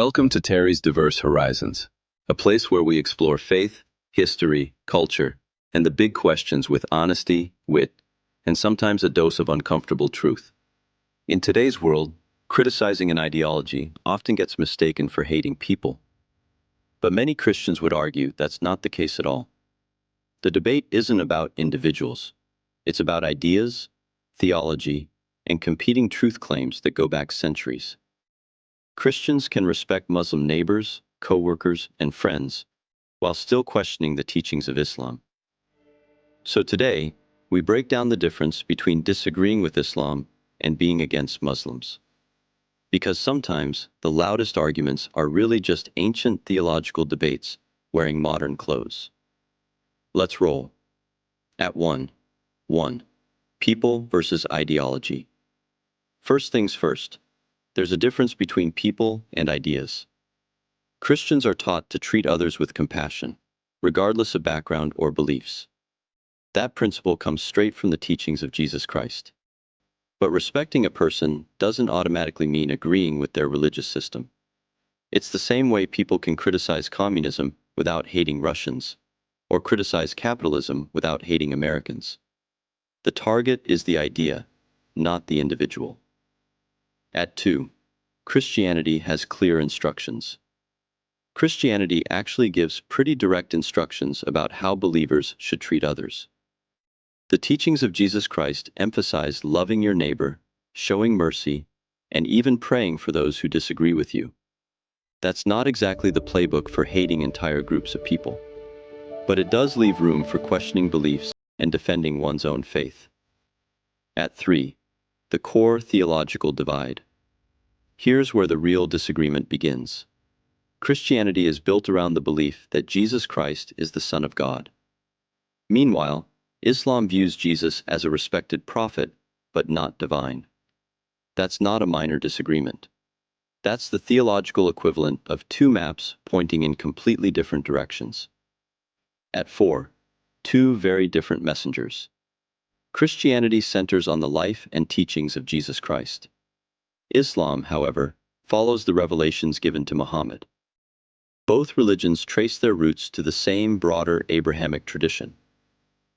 Welcome to Terry's Diverse Horizons, a place where we explore faith, history, culture, and the big questions with honesty, wit, and sometimes a dose of uncomfortable truth. In today's world, criticizing an ideology often gets mistaken for hating people. But many Christians would argue that's not the case at all. The debate isn't about individuals. It's about ideas, theology, and competing truth claims that go back centuries. Christians can respect Muslim neighbors, co-workers, and friends while still questioning the teachings of Islam. So today, we break down the difference between disagreeing with Islam and being against Muslims. Because sometimes the loudest arguments are really just ancient theological debates wearing modern clothes. Let's roll. At 1. People versus ideology. First things first. There's a difference between people and ideas. Christians are taught to treat others with compassion, regardless of background or beliefs. That principle comes straight from the teachings of Jesus Christ. But respecting a person doesn't automatically mean agreeing with their religious system. It's the same way people can criticize communism without hating Russians, or criticize capitalism without hating Americans. The target is the idea, not the individual. At 2. Christianity has clear instructions. Christianity actually gives pretty direct instructions about how believers should treat others. The teachings of Jesus Christ emphasize loving your neighbor, showing mercy, and even praying for those who disagree with you. That's not exactly the playbook for hating entire groups of people. But it does leave room for questioning beliefs and defending one's own faith. At 3. The core theological divide. Here's where the real disagreement begins. Christianity is built around the belief that Jesus Christ is the Son of God. Meanwhile, Islam views Jesus as a respected prophet, but not divine. That's not a minor disagreement. That's the theological equivalent of two maps pointing in completely different directions. At 4. Two very different messengers. Christianity centers on the life and teachings of Jesus Christ. Islam, however, follows the revelations given to Muhammad. Both religions trace their roots to the same broader Abrahamic tradition.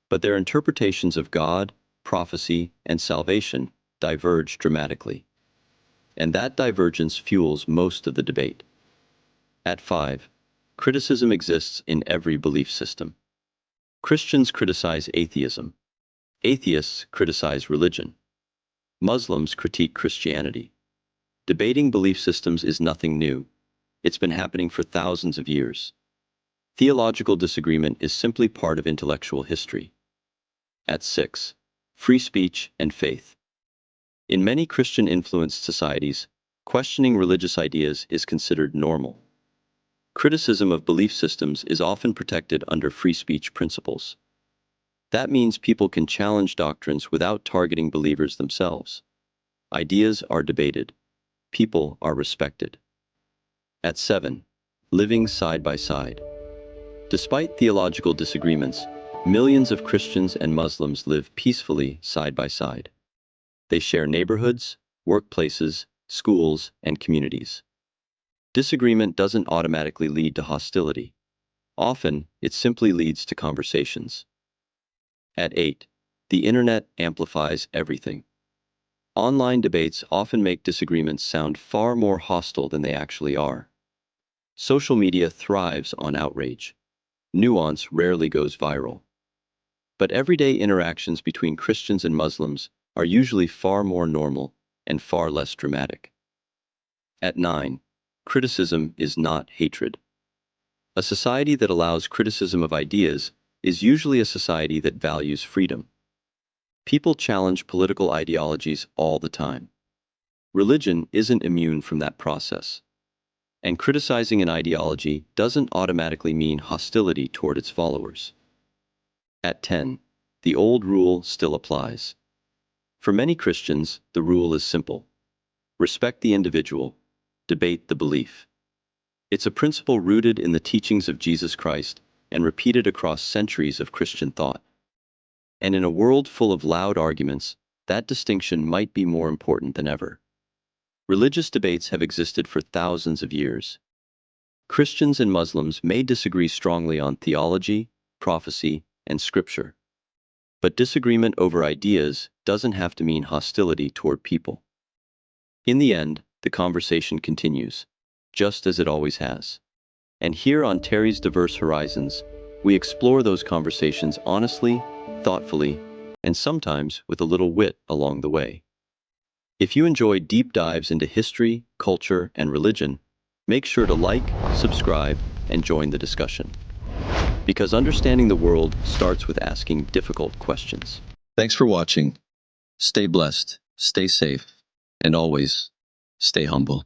But their interpretations of God, prophecy, and salvation diverge dramatically. And that divergence fuels most of the debate. At 5. Criticism exists in every belief system. Christians criticize atheism. Atheists criticize religion. Muslims critique Christianity. Debating belief systems is nothing new. It's been happening for thousands of years. Theological disagreement is simply part of intellectual history. At 6. Free speech and faith. In many Christian-influenced societies, questioning religious ideas is considered normal. Criticism of belief systems is often protected under free speech principles. That means people can challenge doctrines without targeting believers themselves. Ideas are debated. People are respected. At 7. Living side by side. Despite theological disagreements, millions of Christians and Muslims live peacefully side by side. They share neighborhoods, workplaces, schools, and communities. Disagreement doesn't automatically lead to hostility. Often, it simply leads to conversations. At 8. The internet amplifies everything. Online debates often make disagreements sound far more hostile than they actually are. Social media thrives on outrage. Nuance rarely goes viral. But everyday interactions between Christians and Muslims are usually far more normal and far less dramatic. At 9. Criticism is not hatred. A society that allows criticism of ideas is usually a society that values freedom. People challenge political ideologies all the time. Religion isn't immune from that process. And criticizing an ideology doesn't automatically mean hostility toward its followers. At 10. The old rule still applies. For many Christians, the rule is simple. Respect the individual, debate the belief. It's a principle rooted in the teachings of Jesus Christ and repeated across centuries of Christian thought. And in a world full of loud arguments, that distinction might be more important than ever. Religious debates have existed for thousands of years. Christians and Muslims may disagree strongly on theology, prophecy, and scripture. But disagreement over ideas doesn't have to mean hostility toward people. In the end, the conversation continues, just as it always has. And here on Terry's Diverse Horizons, we explore those conversations honestly, thoughtfully, and sometimes with a little wit along the way. If you enjoy deep dives into history, culture, and religion, make sure to like, subscribe, and join the discussion. Because understanding the world starts with asking difficult questions. Thanks for watching. Stay blessed, stay safe, and always stay humble.